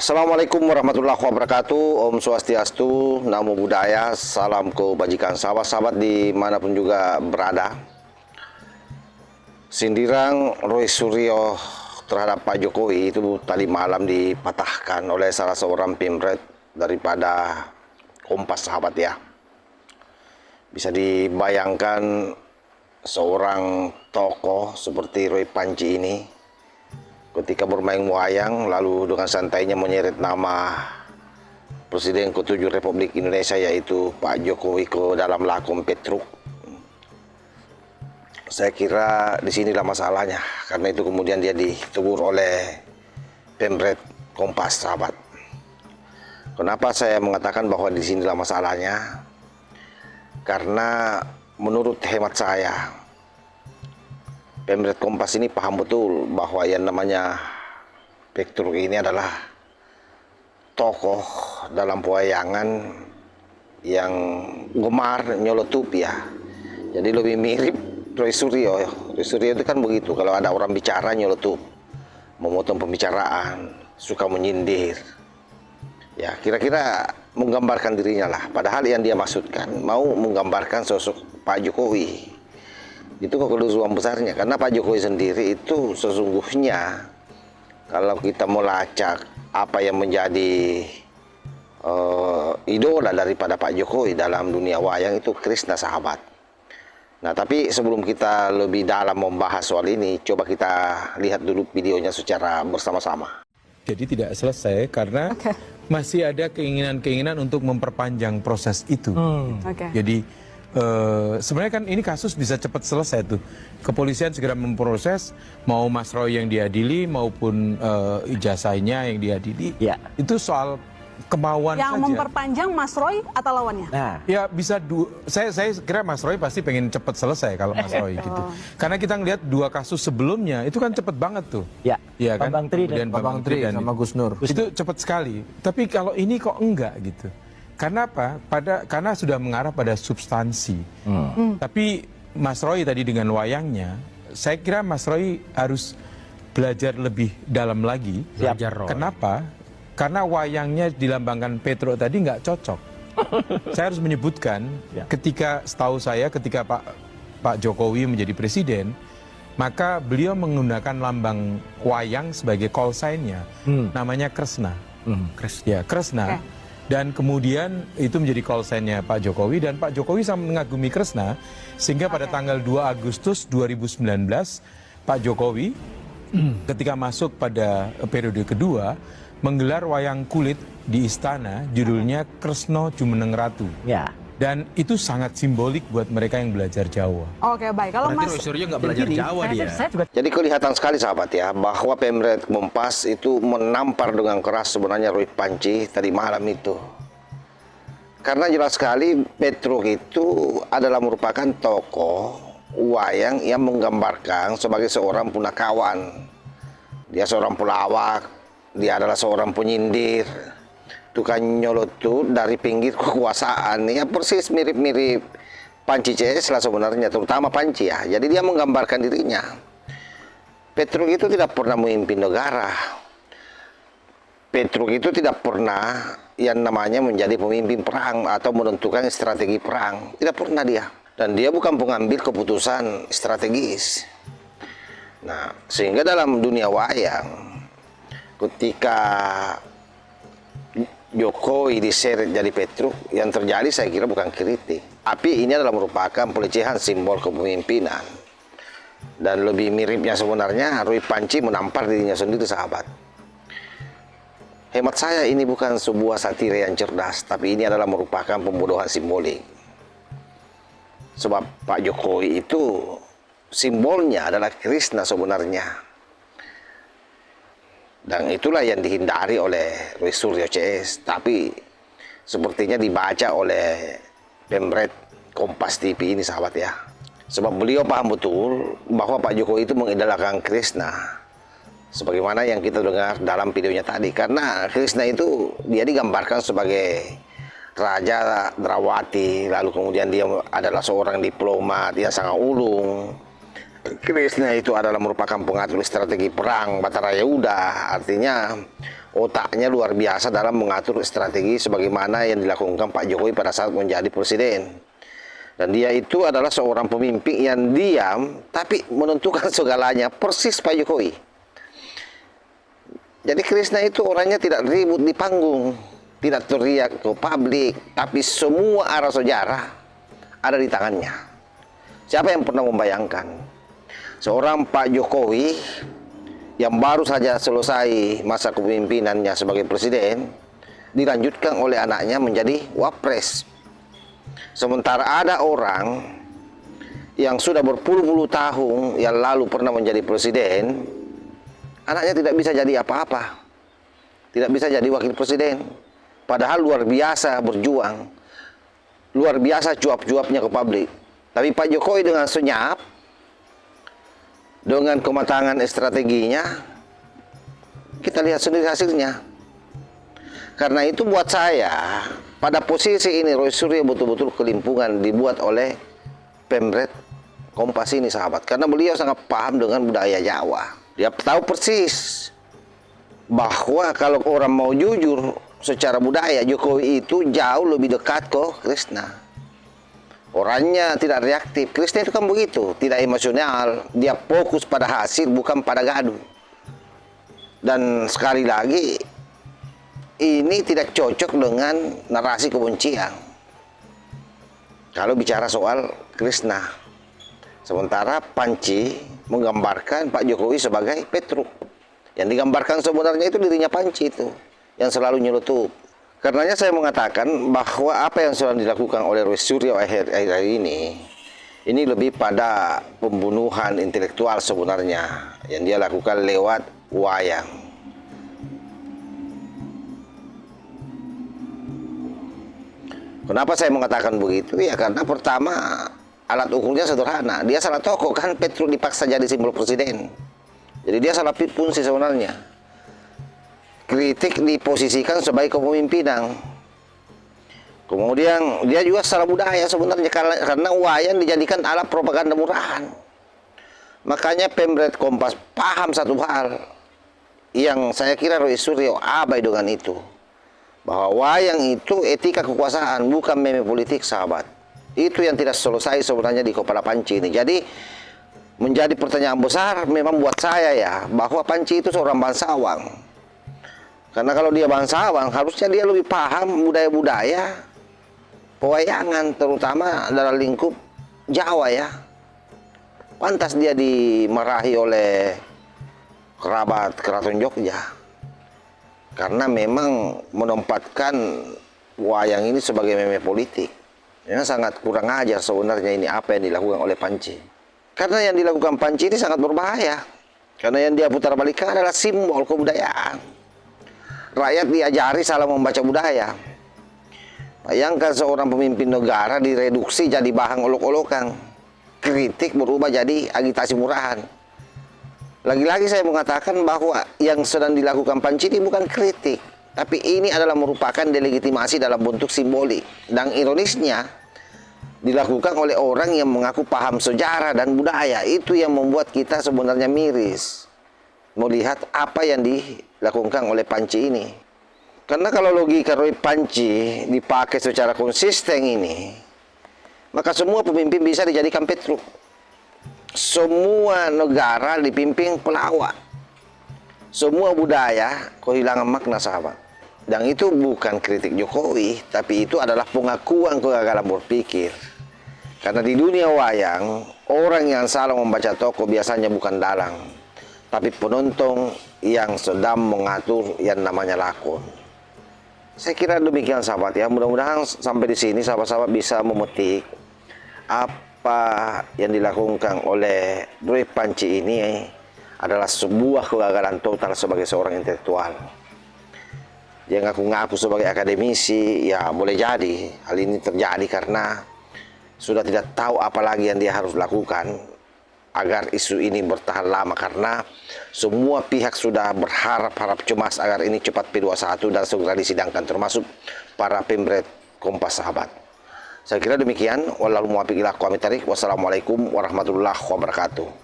Assalamualaikum warahmatullahi wabarakatuh. Om Swastiastu, Namo Buddhaya, salam kebajikan sahabat-sahabat dimanapun juga berada. Sindiran Roy Suryo terhadap Pak Jokowi itu tadi malam dipatahkan oleh salah seorang pimret daripada Kompas, sahabat ya. Bisa dibayangkan seorang tokoh seperti Roy Panci ini ketika bermain wayang lalu dengan santainya menyeret nama Presiden ke-7 Republik Indonesia yaitu Pak Jokowi ke dalam lakon Petruk. Saya kira disinilah masalahnya, karena itu kemudian dia ditegur oleh pemret Kompas, sahabat. Kenapa saya mengatakan bahwa disinilah masalahnya? Karena menurut hemat saya, pemret Kompas ini paham betul bahwa yang namanya Petruk ini adalah tokoh dalam pewayangan yang gemar nyolotup ya. Jadi lebih mirip Roy Suryo. Roy Suryo itu kan begitu, kalau ada orang bicara nyolotup, memotong pembicaraan, suka menyindir. Ya, kira-kira menggambarkan dirinya lah. Padahal yang dia maksudkan mau menggambarkan sosok Pak Jokowi. Itu kekeluruan besarnya, karena Pak Jokowi sendiri itu sesungguhnya kalau kita melacak apa yang menjadi idola daripada Pak Jokowi dalam dunia wayang itu Krishna, sahabat. Nah, tapi sebelum kita lebih dalam membahas soal ini, coba kita lihat dulu videonya secara bersama-sama. Jadi tidak selesai karena masih ada keinginan-keinginan untuk memperpanjang proses itu. Jadi sebenarnya kan ini kasus bisa cepat selesai tuh. Kepolisian segera memproses, mau Mas Roy yang diadili maupun ijazahnya yang diadili. Ya. Itu soal kemauan yang saja. Memperpanjang Mas Roy atau lawannya? Nah, ya bisa saya kira Mas Roy pasti pengen cepat selesai kalau Mas Roy gitu. Karena kita ngelihat dua kasus sebelumnya itu kan cepet banget tuh. Ya, ya kan. Bambang Tri dan Bambang Tri sama Gus Nur. Itu cepet sekali. Tapi kalau ini kok enggak gitu. Karena apa? Karena sudah mengarah pada substansi. Tapi Mas Roy tadi dengan wayangnya, saya kira Mas Roy harus belajar lebih dalam lagi. Belajar Roy. Kenapa? Karena wayangnya dilambangkan Petruk tadi nggak cocok. Saya harus menyebutkan, ketika setahu saya ketika Pak Jokowi menjadi presiden, maka beliau menggunakan lambang wayang sebagai call sign-nya, namanya Kresna. Ya, Kresna. Dan kemudian itu menjadi call sign-nya Pak Jokowi, dan Pak Jokowi sangat mengagumi Kresna, sehingga pada tanggal 2 Agustus 2019, Pak Jokowi ketika masuk pada periode kedua, menggelar wayang kulit di istana, judulnya Kresna Jumeneng Ratu. Ya. Dan itu sangat simbolik buat mereka yang belajar Jawa. Oke, baik. Kalau Mas Roy Suryo nggak belajar Jawa dia. Jadi kelihatan sekali, sahabat ya, bahwa pemret Kompas itu menampar dengan keras sebenarnya Roy Panci tadi malam itu. Karena jelas sekali Petruk itu adalah merupakan tokoh wayang yang menggambarkan sebagai seorang punakawan. Dia seorang pelawak. Dia adalah seorang penyindir, tukang nyolotut dari pinggir kekuasaan. Ya persis mirip-mirip Panci CS lah sebenarnya, terutama Panci ya. Jadi dia menggambarkan dirinya. Petruk itu tidak pernah memimpin negara. Petruk itu tidak pernah yang namanya menjadi pemimpin perang atau menentukan strategi perang. Tidak pernah dia. Dan dia bukan pengambil keputusan strategis. Nah, sehingga dalam dunia wayang, ketika Jokowi diseret jadi Petruk, yang terjadi saya kira bukan kritik, tapi ini adalah merupakan pelecehan simbol kepemimpinan. Dan lebih miripnya sebenarnya Roy Panci menampar dirinya sendiri, sahabat. Hemat saya ini bukan sebuah satire yang cerdas, tapi ini adalah merupakan pembodohan simbolik. Sebab Pak Jokowi itu simbolnya adalah Krishna sebenarnya. Dan itulah yang dihindari oleh Roy Suryo CS. Tapi sepertinya dibaca oleh pemret Kompas TV ini, sahabat ya. Sebab beliau paham betul bahwa Pak Jokowi itu mengidolakan Krishna, sebagaimana yang kita dengar dalam videonya tadi. Karena Krishna itu dia digambarkan sebagai Raja Drawati, lalu kemudian dia adalah seorang diplomat yang sangat ulung. Krishna itu adalah merupakan pengatur strategi perang Bataraya Yuda, artinya otaknya luar biasa dalam mengatur strategi sebagaimana yang dilakukan Pak Jokowi pada saat menjadi presiden. Dan dia itu adalah seorang pemimpin yang diam tapi menentukan segalanya, persis Pak Jokowi. Jadi Krishna itu orangnya tidak ribut di panggung, tidak teriak ke publik, tapi semua arah sejarah ada di tangannya. Siapa yang pernah membayangkan seorang Pak Jokowi yang baru saja selesai masa kepemimpinannya sebagai presiden, dilanjutkan oleh anaknya menjadi wapres. Sementara ada orang yang sudah berpuluh-puluh tahun yang lalu pernah menjadi presiden, anaknya tidak bisa jadi apa-apa, tidak bisa jadi wakil presiden. Padahal luar biasa berjuang, luar biasa cuap-cuapnya ke publik. Tapi Pak Jokowi dengan senyap, dengan kematangan strateginya, kita lihat sendiri hasilnya. Karena itu buat saya, pada posisi ini Roy Suryo betul-betul kelimpungan dibuat oleh Pemret Kompas ini, sahabat. Karena beliau sangat paham dengan budaya Jawa. Dia tahu persis bahwa kalau orang mau jujur secara budaya, Jokowi itu jauh lebih dekat ke Krishna. Orangnya tidak reaktif. Krishna itu kan begitu, tidak emosional. Dia fokus pada hasil, bukan pada gaduh. Dan sekali lagi, ini tidak cocok dengan narasi kebencian kalau bicara soal Krishna. Sementara Panci menggambarkan Pak Jokowi sebagai Petruk. Yang digambarkan sebenarnya itu dirinya Panci itu, yang selalu nyelutup. Karenanya saya mengatakan bahwa apa yang sudah dilakukan oleh Roy Suryo akhir-akhir ini lebih pada pembunuhan intelektual sebenarnya yang dia lakukan lewat wayang. Kenapa saya mengatakan begitu? Ya karena pertama alat ukurnya sederhana. Dia salah tokoh kan, Petruk dipaksa jadi simbol presiden. Jadi dia salah fungsi sebenarnya. Kritik diposisikan sebagai kepemimpinan. Kemudian dia juga salah budaya sebenarnya karena wayang dijadikan alat propaganda murahan. Makanya Pemret Kompas paham satu hal yang saya kira Roy Suryo abai dengan itu, bahwa wayang itu etika kekuasaan, bukan meme politik, sahabat. Itu yang tidak selesai sebenarnya di kepala Panci ini. Jadi menjadi pertanyaan besar memang buat saya ya, bahwa Panci itu seorang bangsawan. Karena kalau dia bangsawan, harusnya dia lebih paham budaya-budaya pewayangan, terutama dalam lingkup Jawa ya. Pantas dia dimarahi oleh kerabat Keraton Jogja. Karena memang menempatkan wayang ini sebagai meme politik. Memang sangat kurang ajar sebenarnya ini apa yang dilakukan oleh Panci. Karena yang dilakukan Panci ini sangat berbahaya. Karena yang dia putar balikan adalah simbol kebudayaan. Rakyat diajari salah membaca budaya. Bayangkan seorang pemimpin negara direduksi jadi bahan olok-olokan. Kritik berubah jadi agitasi murahan. Lagi-lagi saya mengatakan bahwa yang sedang dilakukan Panci ini bukan kritik, tapi ini adalah merupakan delegitimasi dalam bentuk simbolik. Dan ironisnya, dilakukan oleh orang yang mengaku paham sejarah dan budaya. Itu yang membuat kita sebenarnya miris melihat apa yang dilakukan oleh Panci ini. Karena kalau logika Roy Panci dipakai secara konsisten ini, maka semua pemimpin bisa dijadikan Petruk. Semua negara dipimpin pelawak. Semua budaya kehilangan makna, sahabat. Dan itu bukan kritik Jokowi, tapi itu adalah pengakuan kegagalan berpikir. Karena di dunia wayang, orang yang salah membaca tokoh biasanya bukan dalang, tapi penonton yang sedang mengatur yang namanya lakon. Saya kira demikian, sahabat ya. Mudah-mudahan sampai di sini sahabat-sahabat bisa memetik apa yang dilakukan oleh Roy Panci ini adalah sebuah kegagalan total sebagai seorang intelektual. Dia ngaku-ngaku sebagai akademisi, ya boleh jadi hal ini terjadi karena sudah tidak tahu apa lagi yang dia harus lakukan agar isu ini bertahan lama, karena semua pihak sudah berharap cemas agar ini cepat P21 dan segera disidangkan, termasuk para Pemret Kompas, sahabat. Saya kira demikian. Wassalamualaikum warahmatullahi wabarakatuh.